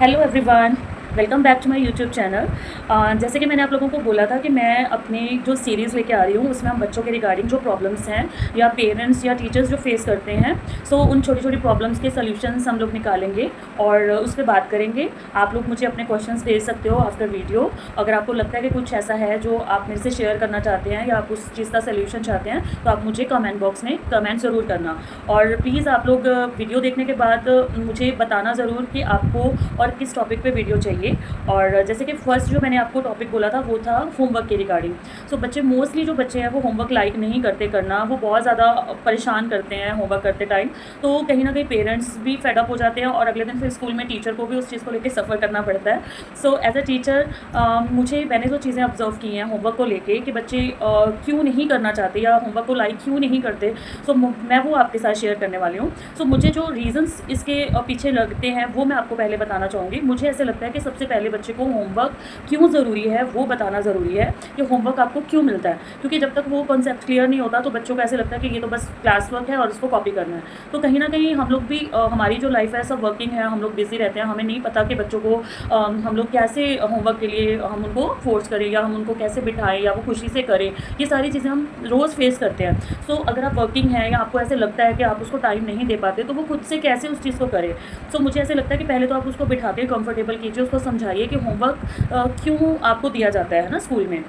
Hello everyone, welcome back to my YouTube channel. जैसे कि मैंने आप लोगों को बोला था कि मैं अपनी जो सीरीज़ लेके आ रही हूँ उसमें हम बच्चों के रिगार्डिंग जो प्रॉब्लम्स हैं या पेरेंट्स या टीचर्स जो फेस करते हैं, सो उन छोटी छोटी प्रॉब्लम्स के सॉल्यूशंस हम लोग निकालेंगे और उस पर बात करेंगे। आप लोग मुझे अपने क्वेश्चंस भेज सकते हो आफ्टर वीडियो। अगर आपको लगता है कि कुछ ऐसा है जो आप मेरे से शेयर करना चाहते हैं या आप उस चीज़ का सोल्यूशन चाहते हैं तो आप मुझे कमेंट बॉक्स में कमेंट ज़रूर करना। और प्लीज़ आप लोग वीडियो देखने के बाद मुझे बताना ज़रूर कि आपको और किस टॉपिक पे वीडियो चाहिए। और जैसे कि फर्स्ट जो मैंने आपको टॉपिक बोला था वो था होमवर्क के रिगार्डिंग। सो बच्चे मोस्टली जो बच्चे हैं वो होमवर्क लाइक नहीं करते करना, वो बहुत ज़्यादा परेशान करते हैं होमवर्क करते टाइम। तो कहीं ना कहीं पेरेंट्स भी फेडअप हो जाते हैं और अगले दिन फिर स्कूल में टीचर को भी उस चीज़ को लेकर सफ़र करना पड़ता है। सो एज अ टीचर मैंने जो चीज़ें ऑब्जर्व की हैं होमवर्क को लेके कि बच्चे क्यों नहीं करना चाहते या होमवर्क को लाइक क्यों नहीं करते, सो मैं वो आपके साथ शेयर करने वाली हूँ। सो मुझे जो रीज़न्स इसके पीछे लगते हैं वो मैं आपको पहले बताना चाहूँगी। मुझे ऐसे लगता है कि सबसे पहले बच्चे को होमवर्क क्यों ज़रूरी है वो बताना ज़रूरी है कि होमवर्क आपको क्यों मिलता है। क्योंकि जब तक वो कॉन्सेप्ट क्लियर नहीं होता तो बच्चों को ऐसे लगता है कि ये तो बस क्लास वर्क है और उसको कॉपी करना है। तो कहीं ना कहीं हम लोग भी हमारी जो लाइफ है सब वर्किंग है, हम लोग बिजी रहते हैं, हमें नहीं पता कि बच्चों को हम लोग कैसे होमवर्क के लिए हम उनको फोर्स करें या हम उनको कैसे बिठाएं या वो खुशी से करें। ये सारी चीज़ें हम रोज़ फेस करते हैं। सो अगर आप वर्किंग हैं या आपको ऐसे लगता है कि आप उसको टाइम नहीं दे पाते तो वो खुद से कैसे उस चीज़ को करे। सो मुझे ऐसे लगता है कि पहले तो आप उसको बिठा के कंफर्टेबल कीजिए, उसको समझाइए कि होमवर्क क्यों आपको दिया जाता है ना स्कूल में।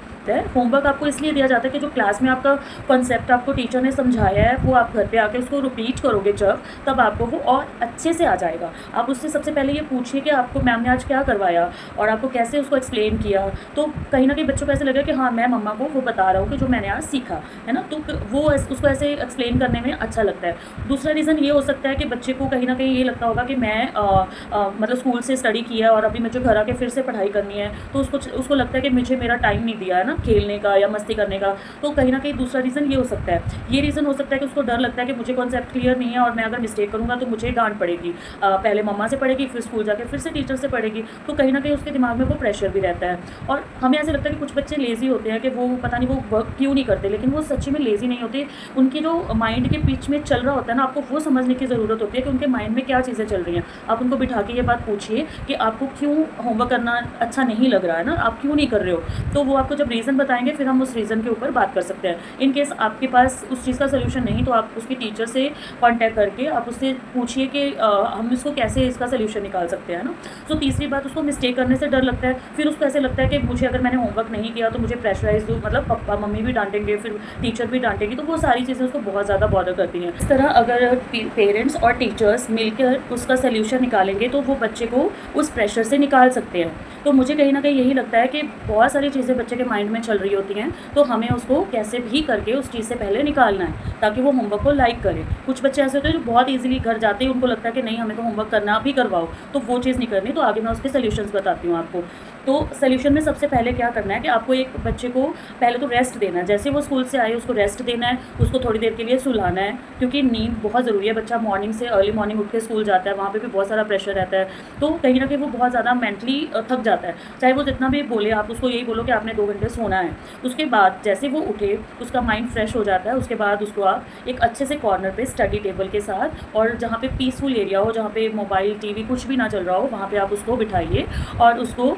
होमवर्क आपको इसलिए दिया जाता है कि जो क्लास में आपका कॉन्सेप्ट आपको टीचर ने समझाया है वो आप घर पे आके उसको रिपीट करोगे जब, तब आपको वो और अच्छे से आ जाएगा। आप उससे सबसे पहले ये पूछिए कि आपको मैम ने आज क्या करवाया और आपको कैसे उसको एक्सप्लेन किया। तो कहीं ना कहीं बच्चों को ऐसे लगे कि हाँ मैं मम्मा को वो बता रहा हूँ कि जो मैंने आज सीखा है ना, तो वो उसको ऐसे एक्सप्लेन करने में अच्छा लगता है। दूसरा रीज़न ये हो सकता है कि बच्चे को कहीं ना कहीं ये लगता होगा कि मैं मतलब स्कूल से स्टडी किया और अभी मुझे घर आके फिर से पढ़ाई करनी है, तो उसको लगता है कि मुझे मेरा टाइम नहीं दिया है ना खेलने का या मस्ती करने का। तो कहीं ना कहीं दूसरा रीज़न ये हो सकता है। ये रीज़न हो सकता है कि उसको डर लगता है कि मुझे कॉन्सेप्ट क्लियर नहीं है और मैं अगर मिस्टेक करूँगा तो मुझे डांट पड़ेगी, पहले मम्मा से पड़ेगी फिर स्कूल जाके फिर से टीचर से पड़ेगी। तो कहीं ना कहीं उसके दिमाग में वो प्रेशर भी रहता है। और हमें ऐसे लगता है कि कुछ बच्चे लेज़ी होते हैं कि वो पता नहीं वो वर्क क्यों नहीं करते, लेकिन वो सच्ची में लेज़ी नहीं होते। उनकी जो माइंड के बीच में चल रहा होता है ना, आपको वो समझने की ज़रूरत होती है कि उनके माइंड में क्या चीज़ें चल रही हैं। आप उनको बिठा के ये बात पूछिए कि आपको क्यों होमवर्क करना अच्छा नहीं लग रहा है ना, आप क्यों नहीं कर रहे हो। तो वो आपको जब रीज़न बताएंगे फिर हम उस रीज़न के ऊपर बात कर सकते हैं। इन केस आपके पास उस चीज़ का सोल्यूशन नहीं तो आप उसकी टीचर से कांटेक्ट करके आप उससे पूछिए कि हम इसको कैसे इसका सोल्यूशन निकाल सकते हैं ना। तो तीसरी बात, उसको मिस्टेक करने से डर लगता है। फिर उसको ऐसे लगता है कि मुझे अगर मैंने होमवर्क नहीं किया तो मुझे प्रेशराइज दूँ, मतलब पापा मम्मी भी डांटेंगे फिर टीचर भी डांटेगी। तो वो सारी चीज़ें उसको बहुत ज़्यादा बॉदर करती हैं। इस तरह अगर पेरेंट्स और टीचर्स मिलकर उसका सोल्यूशन निकालेंगे तो वो बच्चे को उस प्रेशर से निकाल सकते हैं। तो मुझे कहीं ना कहीं यही लगता है कि बहुत सारी चीज़ें बच्चे के माइंड में चल रही होती हैं, तो हमें उसको कैसे भी करके उस चीज़ से पहले निकालना है ताकि वो होमवर्क को लाइक करे। कुछ बच्चे ऐसे होते हैं जो बहुत ईजिली घर जाते ही उनको लगता है कि नहीं हमें तो होमवर्क करना भी करवाओ, तो वो चीज़ नहीं करनी। तो आगे मैं उसके सोल्यूशंस बताती हूँ आपको। तो सोल्यूशन में सबसे पहले क्या करना है कि आपको एक बच्चे को पहले तो रेस्ट देना है। जैसे वो स्कूल से आए उसको रेस्ट देना है, उसको थोड़ी देर के लिए सुलाना है, क्योंकि नींद बहुत ज़रूरी है। बच्चा मॉर्निंग से अर्ली मॉर्निंग उठ के स्कूल जाता है, वहाँ पे भी बहुत सारा प्रेशर रहता है, तो कहीं ना कहीं वो बहुत ज़्यादा मेंटली थक जाता है। चाहे वो जितना भी बोले, आप उसको यही बोलो कि आपने 2 घंटे सोना है। उसके बाद जैसे वो उठे उसका माइंड फ्रेश हो जाता है, उसके बाद उसको आप एक अच्छे से कॉर्नर पे स्टडी टेबल के साथ और जहाँ पे पीसफुल एरिया हो, जहाँ पे मोबाइल टीवी कुछ भी ना चल रहा हो, वहाँ पे आप उसको बिठाइए और उसको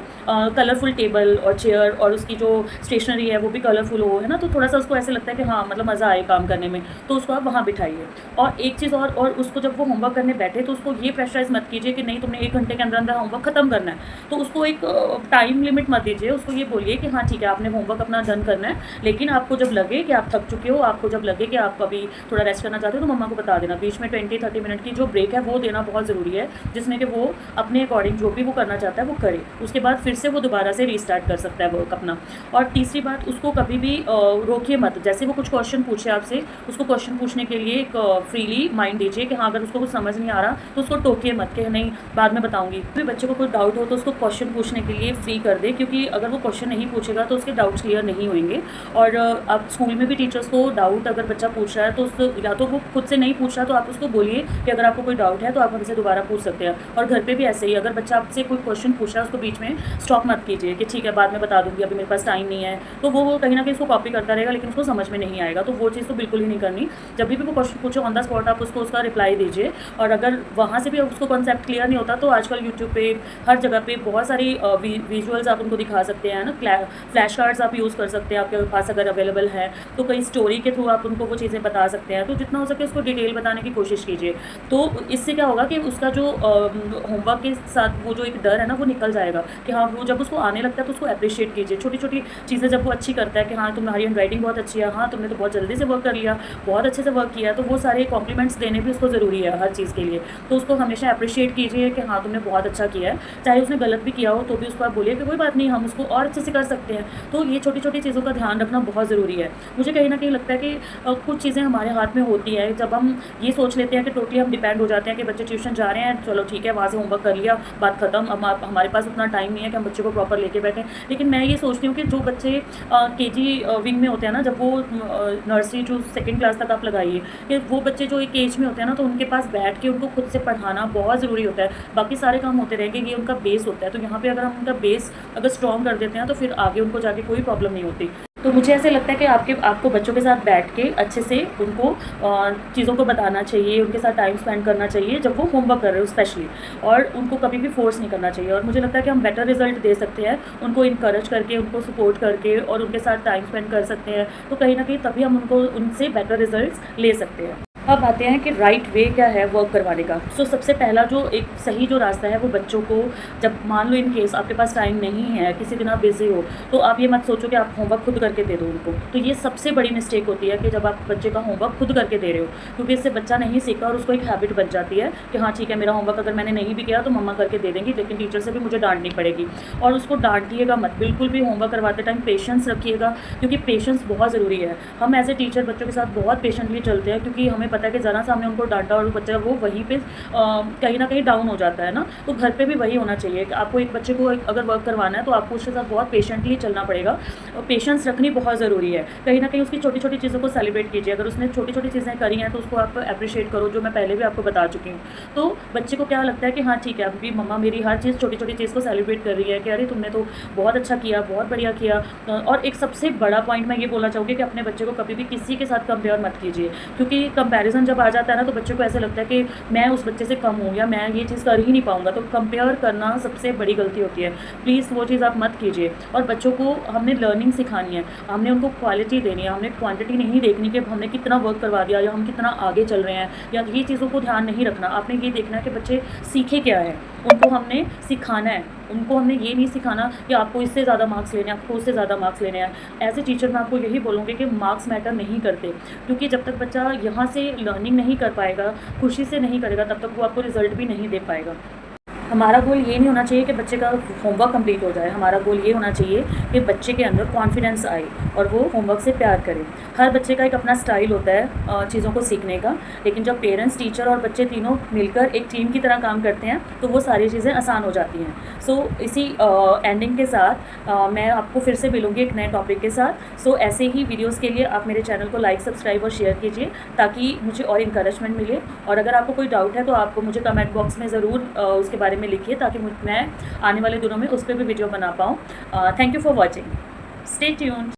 कलरफुल टेबल और चेयर और उसकी जो स्टेशनरी है वो भी कलरफुल हो, है ना। तो थोड़ा सा उसको ऐसे लगता है कि हाँ मतलब मज़ा आए काम करने में, तो उसको आप वहाँ बिठाइए। और एक चीज़ और उसको जब वो होमवर्क करने बैठे तो उसको ये प्रेशराइज मत कीजिए कि नहीं तुमने 1 घंटे के अंदर अंदर होमवर्क ख़त्म करना है। तो उसको एक टाइम लिमिट मत दीजिए, उसको ये बोलिए कि हाँ ठीक है आपने होमवर्क अपना डन करना है, लेकिन आपको जब लगे कि आप थक चुके हो, आपको जब लगे कि आप अभी थोड़ा रेस्ट करना चाहते हो तो मम्मा को बता देना। बीच में 20-30 मिनट की जो ब्रेक है वो देना बहुत ज़रूरी है, जिसमें कि वो अपने अकॉर्डिंग जो भी वो करना चाहता है वो करे। उसके बाद फिर से वो दोबारा से रीस्टार्ट कर सकता है वर्क अपना। और तीसरी बात, उसको कभी भी रोकिए मत। जैसे वो कुछ क्वेश्चन पूछे आपसे, उसको क्वेश्चन पूछने के लिए एक फ्रीली माइंड दीजिए कि हाँ अगर उसको कुछ समझ नहीं आ रहा तो उसको टोकिए मत कि नहीं बाद में बताऊंगी। फिर बच्चे को कोई डाउट हो तो उसको क्वेश्चन पूछने के लिए फ्री कर दे, क्योंकि अगर वो क्वेश्चन नहीं पूछेगा तो उसके डाउट्स क्लियर नहीं होंगे। और आप स्कूल में भी टीचर्स को डाउट अगर बच्चा पूछ रहा है तो उसको या तो वो खुद से नहीं पूछ रहा तो आप उसको बोलिए कि अगर आपको कोई डाउट है तो आप हमसे दोबारा पूछ सकते हैं। और घर पे भी ऐसे ही, अगर बच्चा आपसे कोई क्वेश्चन पूछ रहा है उसको बीच में स्टॉप शौक मत कीजिए कि ठीक है बाद में बता दूँगी, अभी मेरे पास टाइम नहीं है। तो वो कहीं न कहीं उसको कॉपी करता रहेगा, लेकिन उसको समझ में नहीं आएगा। तो वो चीज़ तो बिल्कुल ही नहीं करनी। जब भी वो क्वेश्चन पूछे ऑन द स्पॉट आप उसको उसका रिप्लाई दीजिए। और अगर वहाँ से भी उसको कॉन्सेप्ट क्लियर नहीं होता तो आजकल यूट्यूब पे हर जगह पे बहुत सारी विजुअल्स आप उनको दिखा सकते हैं ना, फ्लैश कार्ड्स आप यूज़ कर सकते हैं, आपके पास अगर अवेलेबल है तो कई स्टोरी के थ्रू आप उनको वो चीज़ें बता सकते हैं। तो जितना हो सके उसको डिटेल बताने की कोशिश कीजिए। तो इससे क्या होगा कि उसका जो होमवर्क के साथ वो जो एक डर है ना वो निकल जाएगा कि हाँ, वो जब उसको आने लगता है तो उसको अप्रिशिएट कीजिए। छोटी-छोटी चीज़ें जब वो अच्छी करता है कि हाँ, तुम्हारी हैंडराइटिंग बहुत अच्छी है, हाँ, तुमने तो बहुत जल्दी से वर्क कर लिया, बहुत अच्छे से वर्क किया। तो वो सारे कॉम्प्लीमेंट्स देने भी उसको ज़रूरी है हर चीज़ के लिए। तो उसको हमेशा अप्रिशिएट कीजिए कि हाँ, तुमने बहुत अच्छा किया है। चाहे उसने गलत भी किया हो तो भी उसको आप बोलिए कि कोई बात नहीं, हम उसको और अच्छे से कर सकते हैं। तो ये छोटी-छोटी चीज़ों का ध्यान रखना बहुत ज़रूरी है। मुझे कहीं न कहीं लगता है कि कुछ चीज़ें हमारे हाथ में होती हैं, जब हम ये सोच लेते हैं कि टोटली हम डिपेंड हो जाते हैं कि बच्चे ट्यूशन जा रहे हैं, चलो ठीक है, वहाँ से होमवर्क कर लिया, बात खत्म। अब हमारे पास उतना टाइम नहीं है कि हम बच्चे को प्रॉपर लेके बैठें। लेकिन मैं ये सोचती हूँ कि जो बच्चे केजी विंग में होते हैं ना, जब वो नर्सरी टू सेकंड क्लास तक आप लगाइए, कि वो बच्चे जो एक एज में होते हैं ना, तो उनके पास बैठ के उनको खुद से पढ़ाना बहुत ज़रूरी होता है। बाकी सारे काम होते रहेंगे, ये उनका बेस होता है। तो यहाँ पे अगर हम उनका बेस अगर स्ट्रॉन्ग कर देते हैं तो फिर आगे उनको जाके कोई प्रॉब्लम नहीं होती। तो मुझे ऐसे लगता है कि आपको बच्चों के साथ बैठ के अच्छे से उनको चीज़ों को बताना चाहिए, उनके साथ टाइम स्पेंड करना चाहिए जब वो होमवर्क कर रहे हो स्पेशली, और उनको कभी भी फोर्स नहीं करना चाहिए। और मुझे लगता है कि हम बेटर रिजल्ट दे सकते हैं उनको इनकरेज करके, उनको सपोर्ट करके और उनके साथ टाइम स्पेंड कर सकते हैं। तो कहीं ना कहीं तभी हम उनसे बेटर रिजल्ट ले सकते हैं। अब आते हैं कि राइट वे क्या है वर्क करवाने का। सो सबसे पहला जो एक सही जो रास्ता है वो बच्चों को, जब मान लो इन केस आपके पास टाइम नहीं है, किसी दिन आप बिज़ी हो, तो आप ये मत सोचो कि आप होमवर्क खुद करके दे दो उनको। तो ये सबसे बड़ी मिस्टेक होती है कि जब आप बच्चे का होमवर्क खुद करके दे रहे हो, क्योंकि इससे बच्चा नहीं सीखता और उसको एक हैबिट बन जाती है कि हाँ ठीक है, मेरा होमवर्क अगर मैंने नहीं भी किया तो मम्मा करके दे देंगी, लेकिन टीचर से भी मुझे डांटनी पड़ेगी। और उसको डांटिएगा मत, बिल्कुल भी होमवर्क करवाते टाइम पेशेंस रखिएगा, क्योंकि पेशेंस बहुत ज़रूरी है। हम एज ए टीचर बच्चों के साथ बहुत पेशेंटली चलते हैं, क्योंकि हमें पता है कि ज़रा सामने को डांटा और बच्चा वो वहीं पे कहीं ना कहीं डाउन हो जाता है ना। तो घर पे भी वही होना चाहिए कि आपको एक बच्चे को अगर वर्क करवाना है तो आपको उसके साथ बहुत पेशेंटली चलना पड़ेगा, और पेशेंस रखनी बहुत ज़रूरी है। कहीं ना कहीं उसकी छोटी छोटी चीज़ों को सेलिब्रेट कीजिए। अगर उसने छोटी छोटी चीज़ें करी हैं तो उसको आप अप्रिशिएट करो, जो मैं पहले भी आपको बता चुकी हूँ। तो बच्चे को क्या लगता है कि हाँ ठीक है, अभी मम्मा मेरी हर चीज़ छोटी छोटी चीज़ को सेलिब्रेट कर रही है कि अरे तुमने तो बहुत अच्छा किया, बहुत बढ़िया किया। और एक सबसे बड़ा पॉइंट मैं ये बोलना चाहूँगी कि अपने बच्चे को कभी भी किसी के साथ कंपेयर मत कीजिए, क्योंकि कंपैरिजन जब आ जाता है ना तो बच्चे को ऐसे लगता है कि मैं उस बच्चे से कम हूँ या मैं ये चीज़ कर ही नहीं पाऊँगा। तो कंपेयर करना सबसे बड़ी गलती होती है। प्लीज़ वो चीज़ आप मत कीजिए। और बच्चों को हमने लर्निंग सिखानी है, हमने उनको क्वालिटी देनी है, हमने क्वांटिटी नहीं देखनी कि हमने कितना वर्क करवा दिया या हम कितना आगे चल रहे हैं, या ये चीज़ों को ध्यान नहीं रखना। आपने ये देखना है कि बच्चे सीखे क्या है, उनको हमने सिखाना है। उनको हमने ये नहीं सिखाना कि आपको इससे ज़्यादा मार्क्स लेने हैं, आपको उससे ज़्यादा मार्क्स लेने हैं। एज ए टीचर मैं आपको यही बोलूँगी कि मार्क्स मैटर नहीं करते, क्योंकि जब तक बच्चा यहाँ से लर्निंग नहीं कर पाएगा, खुशी से नहीं करेगा, तब तक वो आपको रिजल्ट भी नहीं दे पाएगा। हमारा गोल ये नहीं होना चाहिए कि बच्चे का होमवर्क कंप्लीट हो जाए। हमारा गोल ये होना चाहिए कि बच्चे के अंदर कॉन्फिडेंस आए और वो होमवर्क से प्यार करे। हर बच्चे का एक अपना स्टाइल होता है चीज़ों को सीखने का, लेकिन जब पेरेंट्स, टीचर और बच्चे तीनों मिलकर एक टीम की तरह काम करते हैं तो वो सारी चीज़ें आसान हो जाती हैं। सो इसी एंडिंग के साथ मैं आपको फिर से मिलूँगी एक नए टॉपिक के साथ। सो ऐसे ही वीडियोज़ के लिए आप मेरे चैनल को लाइक, सब्सक्राइब और शेयर कीजिए, ताकि मुझे और इंकरेजमेंट मिले। और अगर आपको कोई डाउट है तो आप मुझे कमेंट बॉक्स में ज़रूर उसके बारे में लिखिए, ताकि मैं आने वाले दिनों में उस पर भी वीडियो बना पाऊँ। Thank you for watching. Stay tuned.